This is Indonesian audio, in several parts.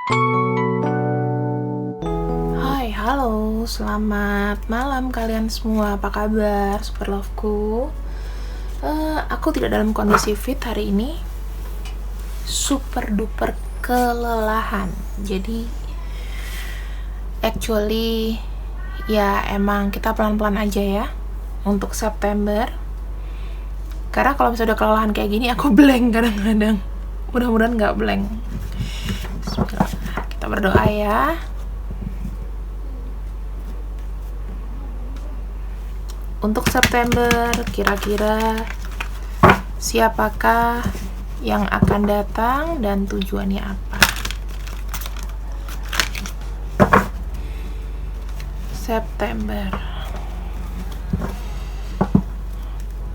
Hai, halo, selamat malam kalian semua. Apa kabar, Super Loveku? Aku tidak dalam kondisi fit hari ini. Super duper kelelahan. Jadi, actually, ya emang kita pelan-pelan aja ya untuk September. Karena kalau misalnya udah kelelahan kayak gini, aku blank kadang-kadang. Mudah-mudahan nggak blank. Bismillah. Kita berdoa ya. Untuk September, kira-kira siapakah yang akan datang dan tujuannya apa? September.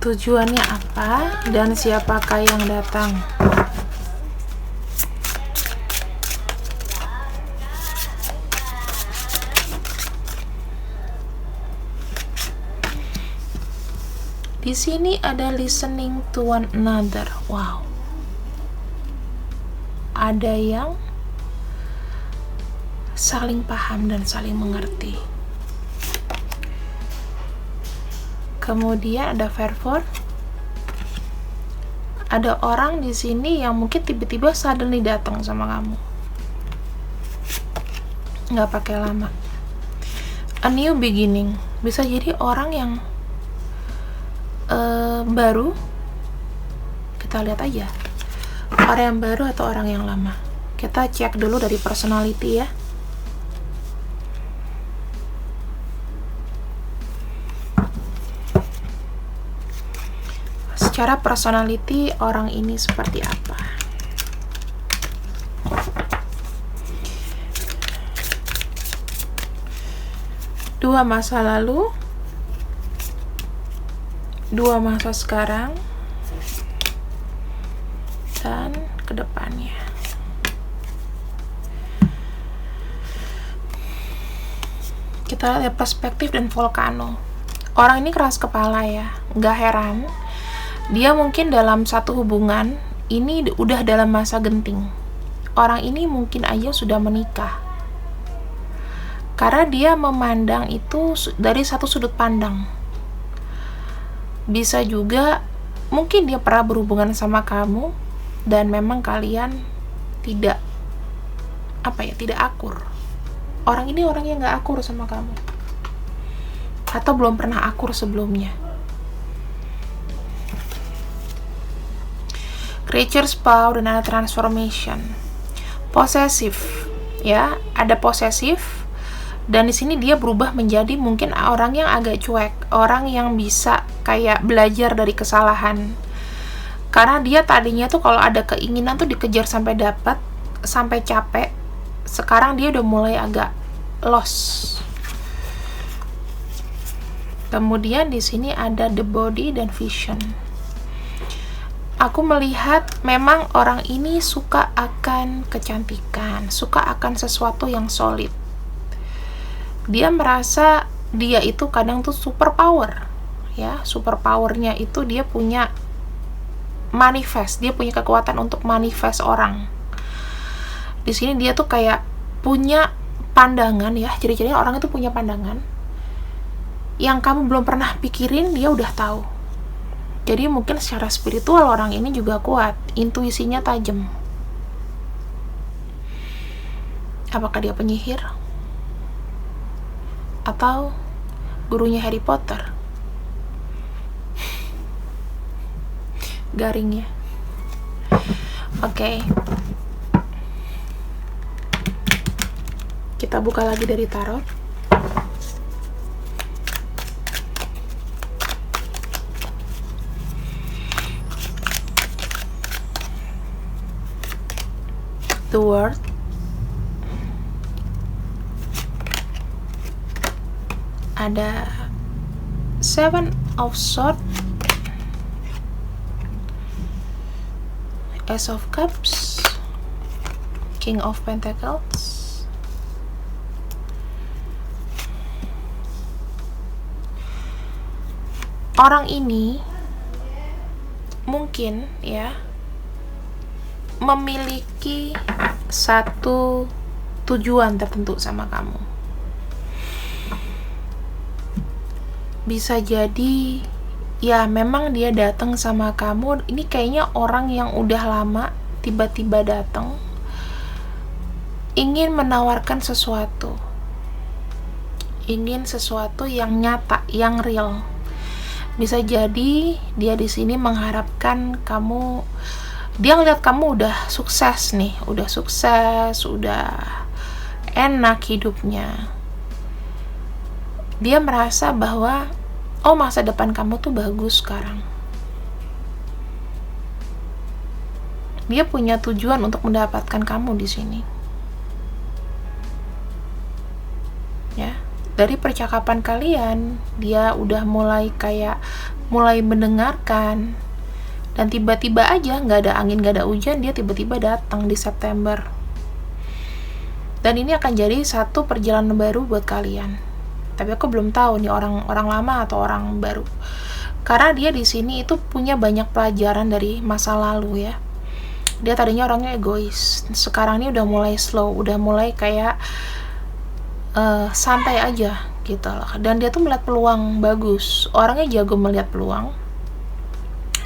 Tujuannya apa dan siapakah yang datang? Di sini ada listening to one another. Wow. Ada yang saling paham dan saling mengerti. Kemudian ada fervor. Ada orang di sini yang mungkin tiba-tiba suddenly datang sama kamu. Nggak pakai lama. A new beginning. Bisa jadi orang yang baru. Kita lihat aja. Orang yang baru atau orang yang lama. Kita cek dulu dari personality ya. Secara personality orang ini seperti apa? Dua masa lalu, dua masa sekarang, dan kedepannya. Kita lihat perspektif dan volcano. Orang ini keras kepala ya, nggak heran. Dia mungkin dalam satu hubungan ini udah dalam masa genting. Orang ini mungkin aja sudah menikah. Karena dia memandang itu dari satu sudut pandang. Bisa juga mungkin dia pernah berhubungan sama kamu dan memang kalian tidak tidak akur. Orang ini orang yang gak akur sama kamu atau belum pernah akur sebelumnya. Creatures power dan ada transformation. Posesif ya, ada posesif. Dan di sini dia berubah menjadi mungkin orang yang agak cuek, orang yang bisa kayak belajar dari kesalahan. Karena dia tadinya tuh kalau ada keinginan tuh dikejar sampai dapat, sampai capek. Sekarang dia udah mulai agak lost. Kemudian di sini ada the body dan vision. Aku melihat memang orang ini suka akan kecantikan, suka akan sesuatu yang solid. Dia merasa dia itu kadang tuh super power ya, super powernya itu dia punya manifest, dia punya kekuatan untuk manifest orang. Di sini dia tuh kayak punya pandangan ya, ciri-cirinya orang itu punya pandangan yang kamu belum pernah pikirin, dia udah tahu. Jadi mungkin secara spiritual orang ini juga kuat, intuisinya tajam. Apakah dia penyihir? Atau gurunya Harry Potter? Garingnya. Oke. Kita buka lagi dari tarot. The World. Ada Seven of Swords, Ace of Cups, King of Pentacles. Orang ini mungkin ya memiliki satu tujuan tertentu sama kamu. Bisa jadi ya memang dia datang sama kamu, ini kayaknya orang yang udah lama tiba-tiba datang ingin menawarkan sesuatu, ingin sesuatu yang nyata, yang real. Bisa jadi dia di sini mengharapkan kamu, dia ngeliat kamu udah sukses nih, udah sukses, udah enak hidupnya. Dia merasa bahwa oh, masa depan kamu tuh bagus sekarang. Dia punya tujuan untuk mendapatkan kamu di sini. Ya, dari percakapan kalian, dia udah mulai mendengarkan, dan tiba-tiba aja, nggak ada angin, nggak ada hujan, dia tiba-tiba datang di September. Dan ini akan jadi satu perjalanan baru buat kalian. Tapi aku belum tahu nih orang lama atau orang baru. Karena dia di sini itu punya banyak pelajaran dari masa lalu ya. Dia tadinya orangnya egois, sekarang ini udah mulai slow, udah mulai kayak santai aja gitu loh. Dan dia tuh melihat peluang bagus, orangnya jago melihat peluang.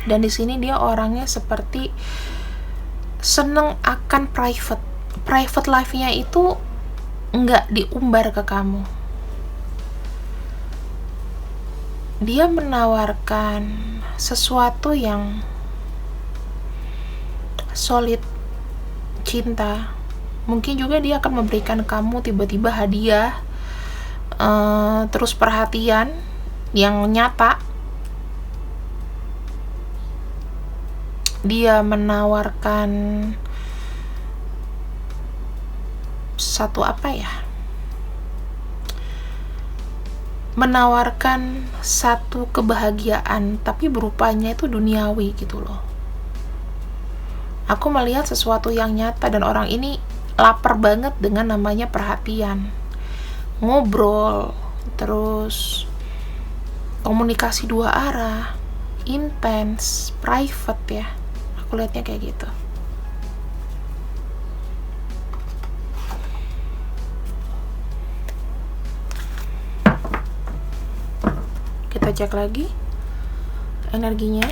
Dan di sini dia orangnya seperti seneng akan private life-nya itu nggak diumbar ke kamu. Dia menawarkan sesuatu yang solid, cinta. Mungkin juga dia akan memberikan kamu tiba-tiba hadiah, terus perhatian yang nyata. Dia menawarkan satu menawarkan satu kebahagiaan, tapi berupanya itu duniawi gitu loh. Aku melihat sesuatu yang nyata, dan orang ini lapar banget dengan namanya perhatian, ngobrol, terus komunikasi dua arah, intens, private ya. Aku lihatnya kayak gitu. Kita cek lagi energinya.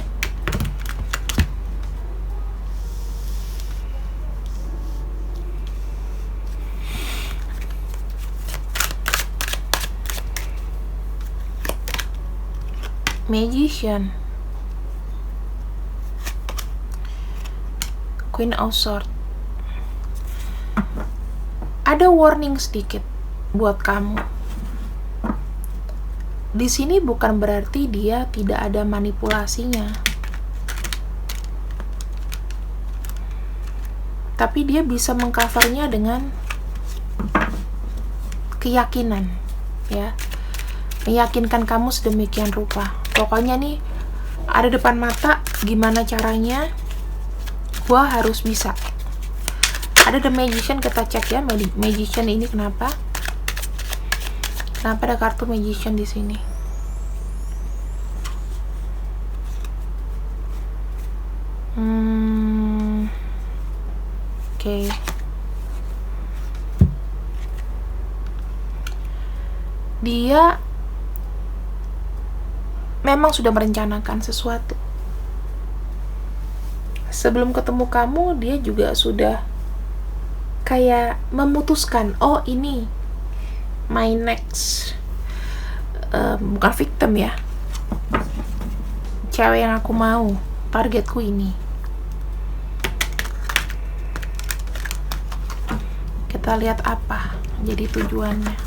Magician, Queen of Swords. Ada warning sedikit buat kamu. Di sini bukan berarti dia tidak ada manipulasinya, tapi dia bisa mengcovernya dengan keyakinan, ya, meyakinkan kamu sedemikian rupa. Pokoknya nih, ada depan mata, gimana caranya, gua harus bisa. Ada The Magician, kita cek ya, Magician ini kenapa? Kenapa ada kartu Magician di sini? Oke. Dia memang sudah merencanakan sesuatu. Sebelum ketemu kamu, dia juga sudah kayak memutuskan, oh ini my next, bukan victim ya, cewek yang aku mau, targetku ini. Kita lihat apa jadi tujuannya.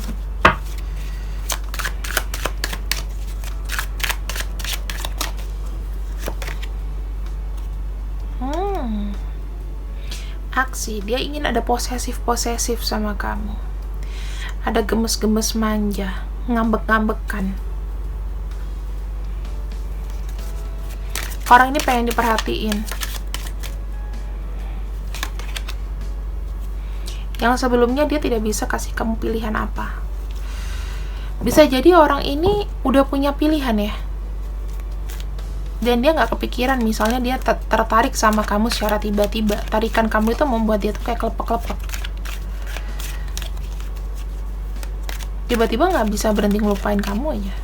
Aksi, dia ingin ada posesif sama kamu, ada gemes-gemes manja, ngambek-ngambekan. Orang ini pengen diperhatiin. Yang sebelumnya dia tidak bisa kasih kamu pilihan apa. Bisa jadi orang ini udah punya pilihan ya, dan dia nggak kepikiran, misalnya dia tertarik sama kamu secara tiba-tiba. Tarikan kamu itu membuat dia tuh kayak kelepek-kelepek. tiba-tiba nggak bisa berhenti ngelupain kamu aja.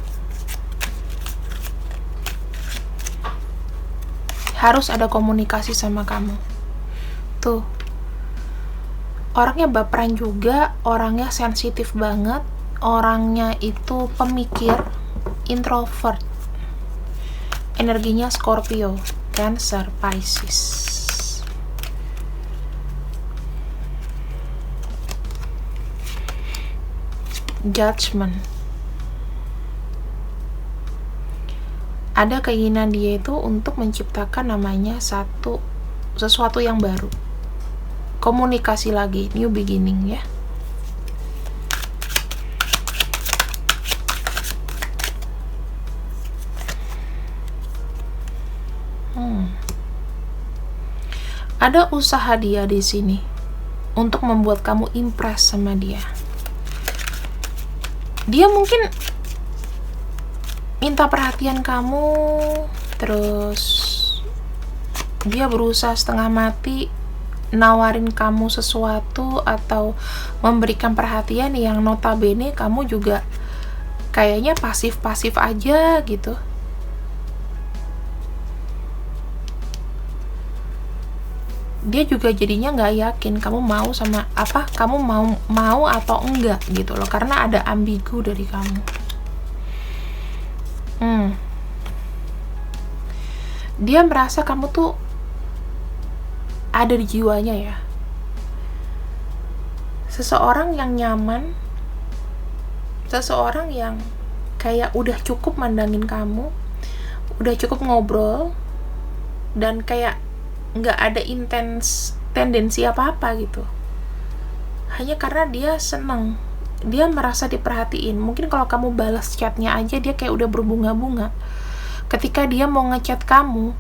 Harus ada komunikasi sama kamu. Tuh, orangnya baperan juga, orangnya sensitif banget, orangnya itu pemikir, introvert, energinya Scorpio, Cancer, Pisces. Judgment. Ada keinginan dia itu untuk menciptakan namanya sesuatu yang baru. Komunikasi lagi, new beginning ya. Ada usaha dia di sini untuk membuat kamu impress sama dia. Dia mungkin minta perhatian kamu, terus dia berusaha setengah mati nawarin kamu sesuatu atau memberikan perhatian yang notabene kamu juga kayaknya pasif-pasif aja gitu. Dia juga jadinya nggak yakin kamu mau sama apa, kamu mau atau enggak gitu loh, karena ada ambigu dari kamu. Dia merasa kamu tuh ada di jiwanya ya, seseorang yang nyaman, seseorang yang kayak udah cukup mandangin kamu, udah cukup ngobrol, dan kayak nggak ada tendensi apa-apa gitu, hanya karena dia seneng, dia merasa diperhatiin. Mungkin kalau kamu balas chatnya aja dia kayak udah berbunga-bunga. Ketika dia mau ngechat kamu,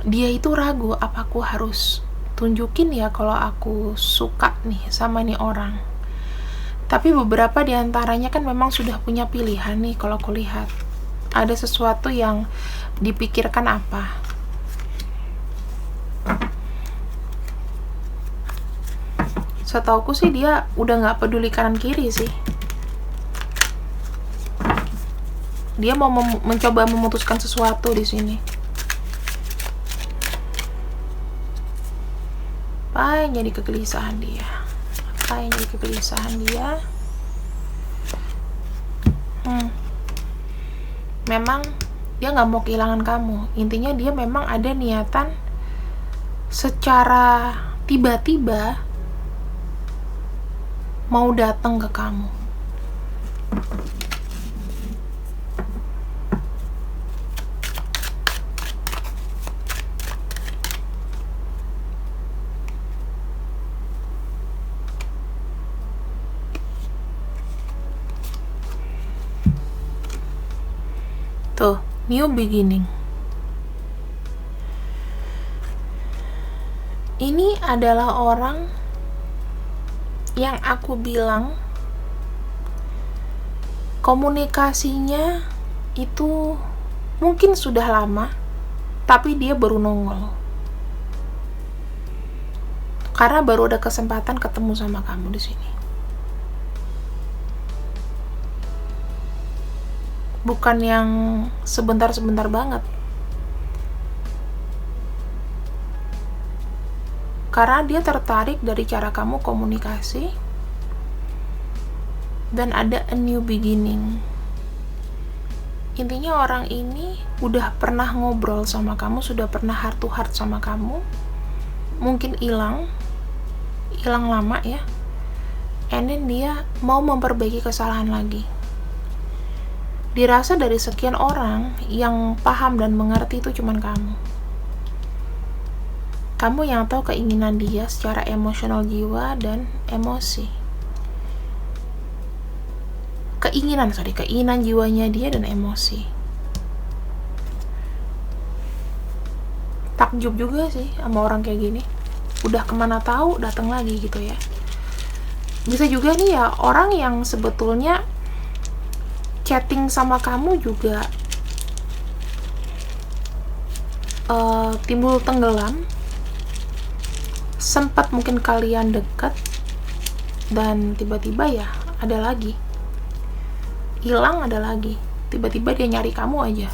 dia itu ragu, apa aku harus tunjukin ya kalau aku suka nih sama nih orang. Tapi beberapa diantaranya kan memang sudah punya pilihan nih. Kalau aku lihat ada sesuatu yang dipikirkan apa. Setauku sih dia udah nggak peduli kanan kiri sih. Dia mau mencoba memutuskan sesuatu di sini. Apa yang jadi kegelisahan dia? Apa yang jadi kegelisahan dia? Memang dia nggak mau kehilangan kamu. Intinya dia memang ada niatan secara tiba-tiba mau datang ke kamu. Tuh, new beginning. Ini adalah orang yang aku bilang komunikasinya itu mungkin sudah lama, tapi dia baru nongol karena baru ada kesempatan ketemu sama kamu di sini. Bukan yang sebentar-sebentar banget, karena dia tertarik dari cara kamu komunikasi dan ada a new beginning. Intinya orang ini udah pernah ngobrol sama kamu, sudah pernah heart to heart sama kamu, mungkin hilang lama ya, and then dia mau memperbaiki kesalahan lagi. Dirasa dari sekian orang yang paham dan mengerti itu cuman kamu. Kamu yang tahu keinginan dia secara emosional jiwa dan emosi. Keinginan jiwanya dia dan emosi. Takjub juga sih sama orang kayak gini. Udah kemana tahu datang lagi gitu ya. Bisa juga nih ya orang yang sebetulnya chatting sama kamu juga timbul tenggelam, sempat mungkin kalian dekat dan tiba-tiba ya ada lagi. hilang, ada lagi. Tiba-tiba dia nyari kamu aja.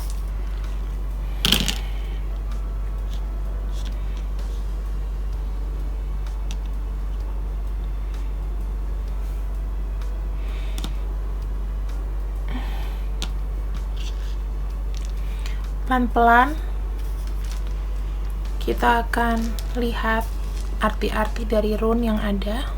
Pelan-pelan kita akan lihat arti-arti dari rune yang ada.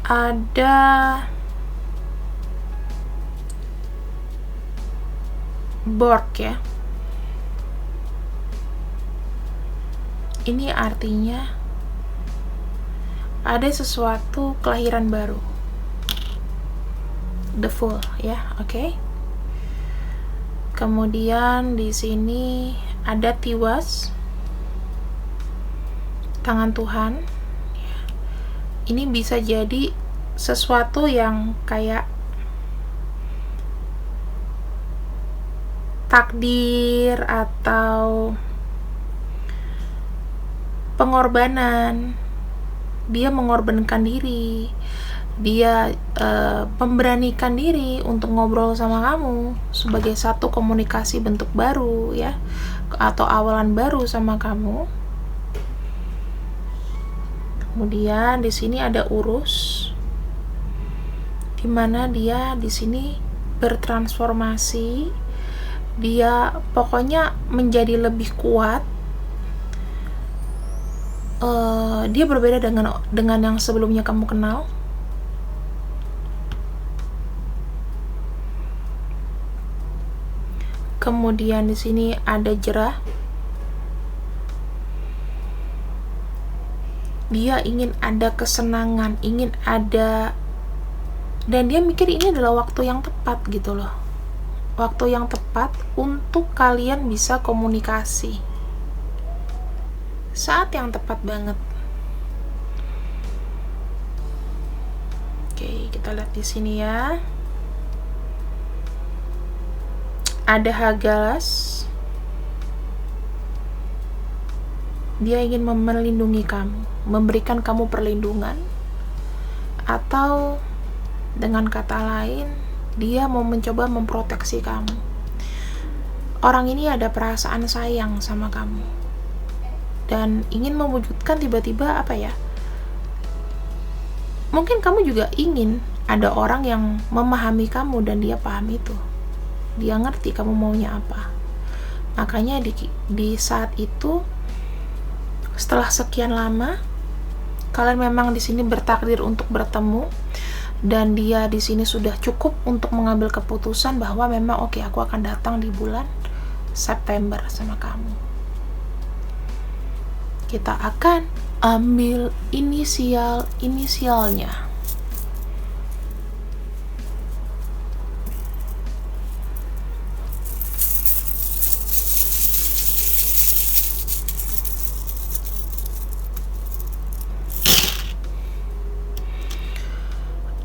Ada Borg ya. Ini artinya ada sesuatu kelahiran baru. The Fool ya, oke. Kemudian di sini ada Tiwas, tangan Tuhan. Ini bisa jadi sesuatu yang kayak takdir atau pengorbanan. Dia mengorbankan diri, dia memberanikan diri untuk ngobrol sama kamu sebagai satu komunikasi bentuk baru ya, atau awalan baru sama kamu. Kemudian di sini ada Urus, dimana dia di sini bertransformasi, dia pokoknya menjadi lebih kuat. Dia berbeda dengan yang sebelumnya kamu kenal. Kemudian di sini ada Jerah. Dia ingin ada kesenangan, ingin ada, dan dia mikir ini adalah waktu yang tepat gitu loh. Waktu yang tepat untuk kalian bisa komunikasi. Saat yang tepat banget. Oke, kita lihat di sini ya. Ada Hagalas. Dia ingin melindungi kamu, memberikan kamu perlindungan, atau dengan kata lain, dia mau mencoba memproteksi kamu. Orang ini ada perasaan sayang sama kamu dan ingin mewujudkan tiba-tiba apa ya? Mungkin kamu juga ingin ada orang yang memahami kamu dan dia paham itu. Dia ngerti kamu maunya apa. Makanya di saat itu, setelah sekian lama, kalian memang di sini bertakdir untuk bertemu, dan dia di sini sudah cukup untuk mengambil keputusan bahwa memang oke, aku akan datang di bulan September sama kamu. Kita akan ambil inisialnya.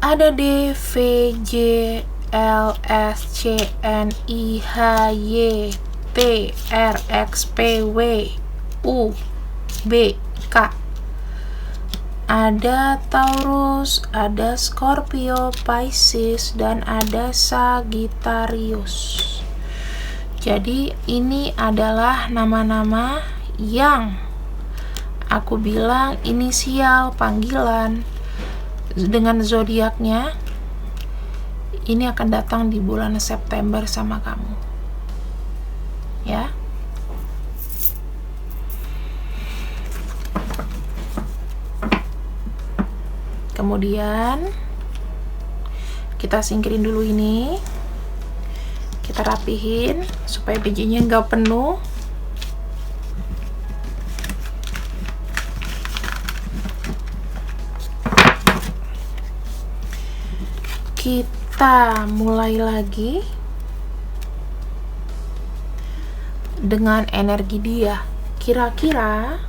Ada D, V, J, L, S, C, N, I, H, Y, T, R, X, P, W, U, B, K. Ada Taurus, ada Scorpio, Pisces, dan ada Sagittarius. Jadi ini adalah nama-nama yang aku bilang inisial panggilan dengan zodiaknya. Ini akan datang di bulan September sama kamu ya. Kemudian kita singkirin dulu ini, kita rapihin supaya bijinya nggak penuh. Kita mulai lagi dengan energi dia. Kira-kira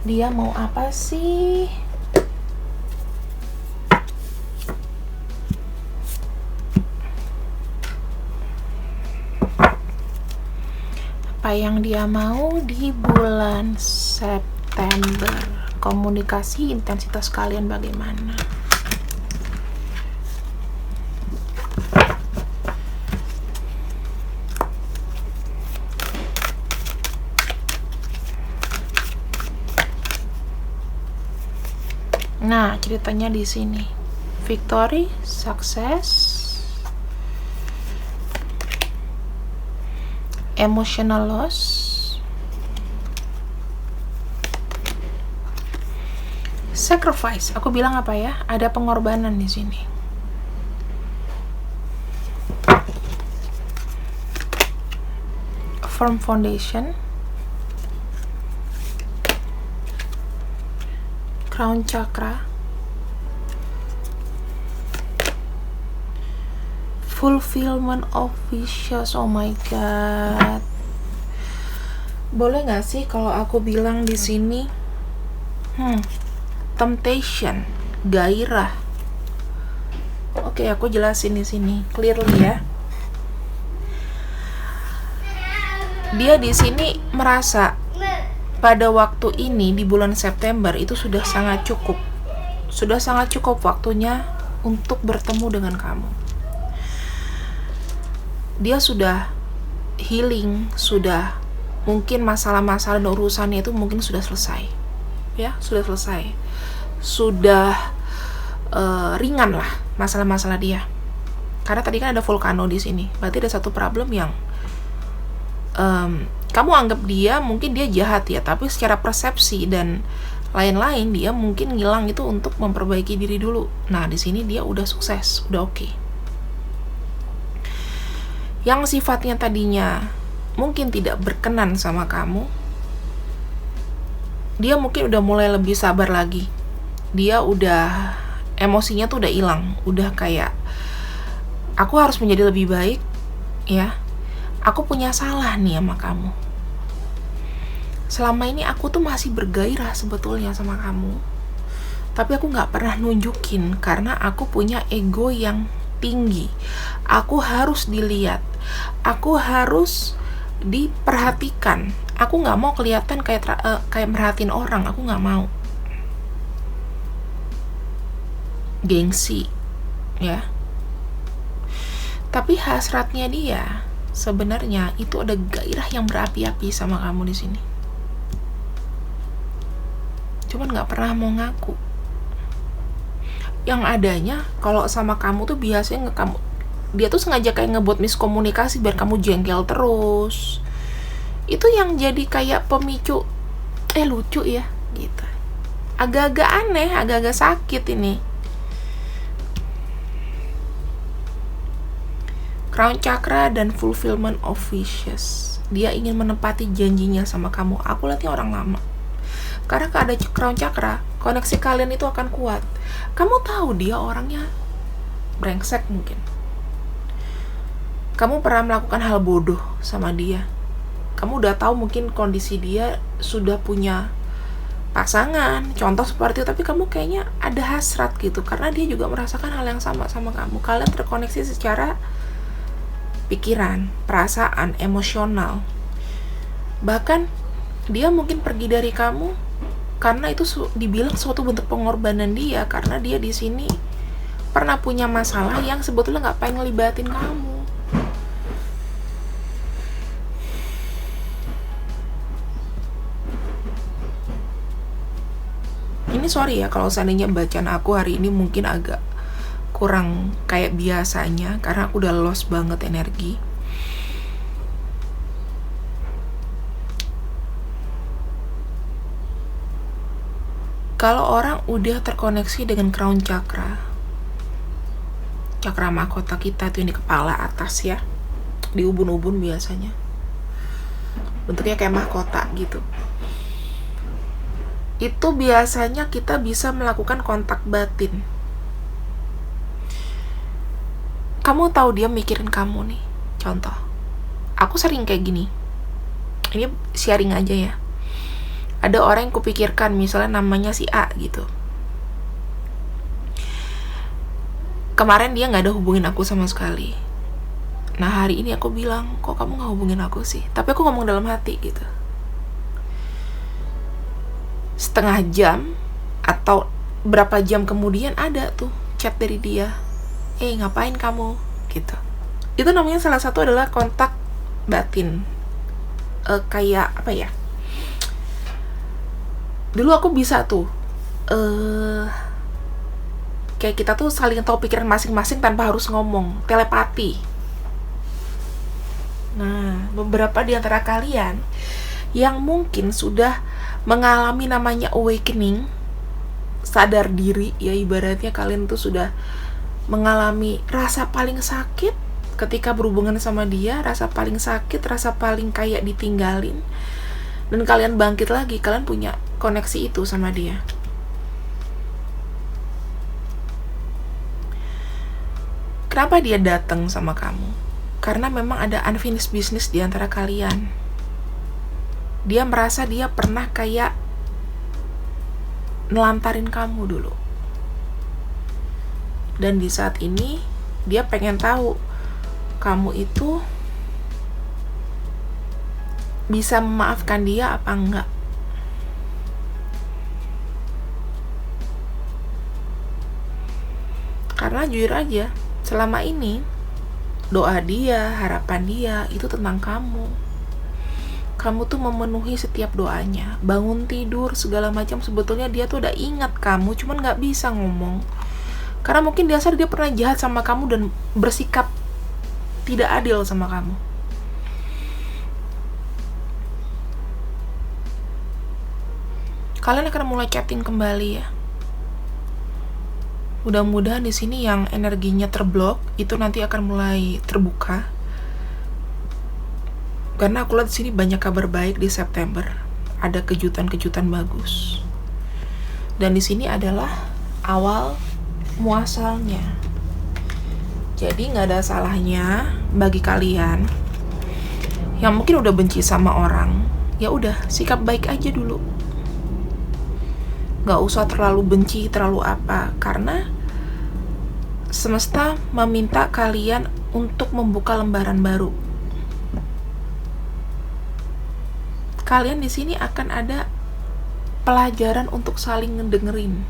dia mau apa sih? apa yang dia mau di bulan September. Komunikasi intensitas kalian bagaimana? Nah, ceritanya di sini. Victory, success, emotional loss, sacrifice. Aku bilang apa ya? Ada pengorbanan di sini. Firm foundation, crown chakra, fulfillment of wishes. Oh my god. Boleh nggak sih kalau aku bilang di sini temptation, gairah. Oke, aku jelasin di sini clearly ya. Dia di sini merasa pada waktu ini di bulan September itu sudah sangat cukup. Sudah sangat cukup waktunya untuk bertemu dengan kamu. Dia sudah healing, sudah mungkin masalah-masalah dan urusannya itu mungkin sudah selesai. Ya, sudah selesai. Sudah ringan lah masalah-masalah dia. Karena tadi kan ada volcano di sini. Berarti ada satu problem yang kamu anggap dia mungkin dia jahat ya, tapi secara persepsi dan lain-lain dia mungkin ngilang itu untuk memperbaiki diri dulu. Nah, di sini dia udah sukses, udah oke. Yang sifatnya tadinya mungkin tidak berkenan sama kamu, dia mungkin udah mulai lebih sabar lagi. Dia udah emosinya tuh udah hilang, udah kayak aku harus menjadi lebih baik ya. Aku punya salah nih sama kamu. Selama ini aku tuh masih bergairah sebetulnya sama kamu, tapi aku gak pernah nunjukin karena aku punya ego yang tinggi. Aku harus dilihat, aku harus diperhatikan. Aku gak mau kelihatan kayak merhatiin orang. Aku gak mau. Gengsi ya. Tapi hasratnya dia sebenarnya itu ada gairah yang berapi-api sama kamu di sini. Cuman nggak pernah mau ngaku. Yang adanya kalau sama kamu tuh biasanya dia tuh sengaja kayak ngebuat miskomunikasi biar kamu jengkel terus. Itu yang jadi kayak pemicu lucu ya gitu. Agak-agak aneh, agak-agak sakit ini. Crown chakra dan fulfillment of wishes. Dia ingin menepati janjinya sama kamu. Aku lihatnya orang lama. Karena ada crown chakra, koneksi kalian itu akan kuat. Kamu tahu dia orangnya brengsek mungkin. Kamu pernah melakukan hal bodoh sama dia. Kamu udah tahu mungkin kondisi dia sudah punya pasangan, contoh seperti itu, tapi kamu kayaknya ada hasrat gitu karena dia juga merasakan hal yang sama kamu. Kalian terkoneksi secara pikiran, perasaan, emosional. Bahkan dia mungkin pergi dari kamu karena itu dibilang suatu bentuk pengorbanan dia, karena dia di sini pernah punya masalah yang sebetulnya nggak pengen ngelibatin kamu. Ini sorry ya kalau seandainya bacaan aku hari ini mungkin agak kurang kayak biasanya karena aku udah lost banget energi. Kalau orang udah terkoneksi dengan crown chakra, cakra mahkota kita tuh yang di kepala atas ya, di ubun-ubun biasanya, bentuknya kayak mahkota gitu. Itu biasanya kita bisa melakukan kontak batin. Kamu tahu dia mikirin kamu nih. Contoh, aku sering kayak gini. Ini sharing aja ya. Ada orang yang kupikirkan, misalnya namanya si A gitu. Kemarin dia gak ada hubungin aku sama sekali. Nah hari ini aku bilang, kok kamu gak hubungin aku sih? Tapi aku ngomong dalam hati gitu. Setengah jam atau berapa jam kemudian ada tuh chat dari dia, ngapain kamu gitu. Itu namanya salah satu adalah kontak batin. Kayak apa ya, dulu aku bisa tuh kayak kita tuh saling tahu pikiran masing-masing tanpa harus ngomong, telepati. Nah, beberapa di antara kalian yang mungkin sudah mengalami namanya awakening, sadar diri ya, ibaratnya kalian tuh sudah mengalami rasa paling sakit ketika berhubungan sama dia, rasa paling sakit, rasa paling kayak ditinggalin, dan kalian bangkit lagi, kalian punya koneksi itu sama dia. Kenapa dia datang sama kamu? Karena memang ada unfinished business di antara kalian. Dia merasa dia pernah kayak nelantarin kamu dulu. Dan di saat ini dia pengen tahu kamu itu bisa memaafkan dia apa enggak. Karena jujur aja, selama ini doa dia, harapan dia itu tentang kamu. Kamu tuh memenuhi setiap doanya, bangun tidur segala macam, sebetulnya dia tuh udah ingat kamu, cuman gak bisa ngomong. Karena mungkin dasar dia pernah jahat sama kamu dan bersikap tidak adil sama kamu. Kalian akan mulai chatting kembali ya. Mudah-mudahan di sini yang energinya terblok itu nanti akan mulai terbuka. Karena aku lihat di sini banyak kabar baik di September. Ada kejutan-kejutan bagus. Dan di sini adalah awal muasalnya. Jadi nggak ada salahnya bagi kalian yang mungkin udah benci sama orang, ya udah sikap baik aja dulu. Nggak usah terlalu benci, terlalu apa, karena semesta meminta kalian untuk membuka lembaran baru. Kalian di sini akan ada pelajaran untuk saling ngedengerin.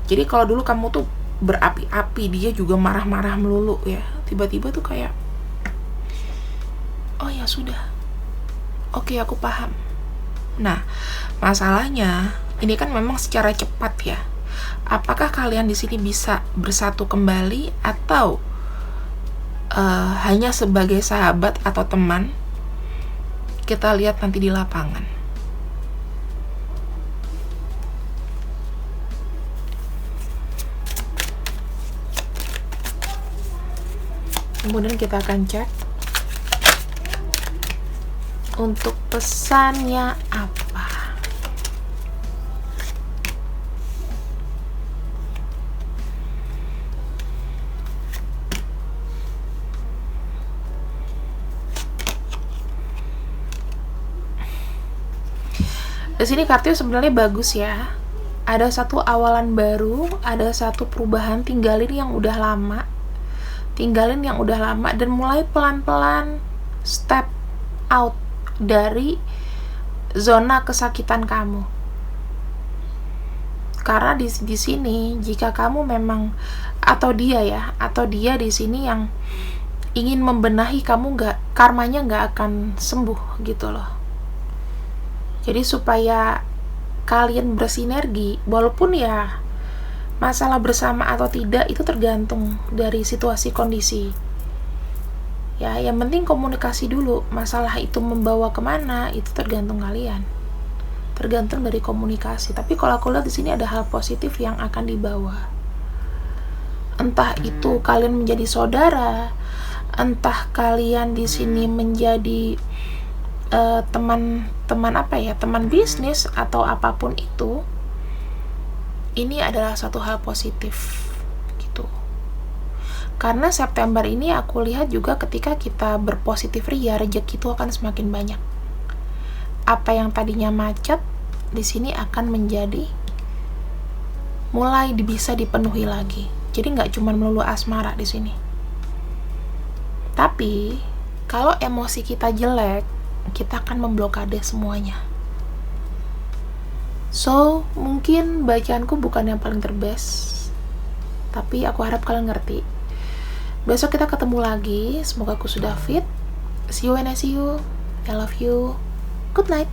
Jadi kalau dulu kamu tuh berapi-api, dia juga marah-marah melulu ya, tiba-tiba tuh kayak, oh ya sudah, oke aku paham. Nah, masalahnya ini kan memang secara cepat ya. Apakah kalian di sini bisa bersatu kembali atau hanya sebagai sahabat atau teman? Kita lihat nanti di lapangan. Kemudian kita akan cek untuk pesannya apa. Di sini kartunya sebenarnya bagus ya. Ada satu awalan baru, ada satu perubahan, tinggalin yang udah lama. Tinggalin yang udah lama dan mulai pelan-pelan step out dari zona kesakitan kamu. Karena di sini jika kamu memang atau dia di sini yang ingin membenahi kamu, karmanya nggak akan sembuh gitu loh. Jadi supaya kalian bersinergi, walaupun ya masalah bersama atau tidak itu tergantung dari situasi kondisi. Ya, yang penting komunikasi dulu. Masalah itu membawa kemana itu tergantung kalian. Tergantung dari komunikasi. Tapi kalau aku lihat di sini ada hal positif yang akan dibawa. Entah itu kalian menjadi saudara, entah kalian di sini menjadi teman bisnis atau apapun itu. Ini adalah satu hal positif gitu. Karena September ini aku lihat juga ketika kita berpositif ria, rezeki itu akan semakin banyak. Apa yang tadinya macet di sini akan menjadi mulai bisa dipenuhi lagi. Jadi nggak cuma melulu asmara di sini, Tapi kalau emosi kita jelek, kita akan memblokade semuanya. So, mungkin bacaanku bukan yang paling terbest, tapi aku harap kalian ngerti. Besok kita ketemu lagi. Semoga aku sudah fit. See you when I see you. I love you. Good night.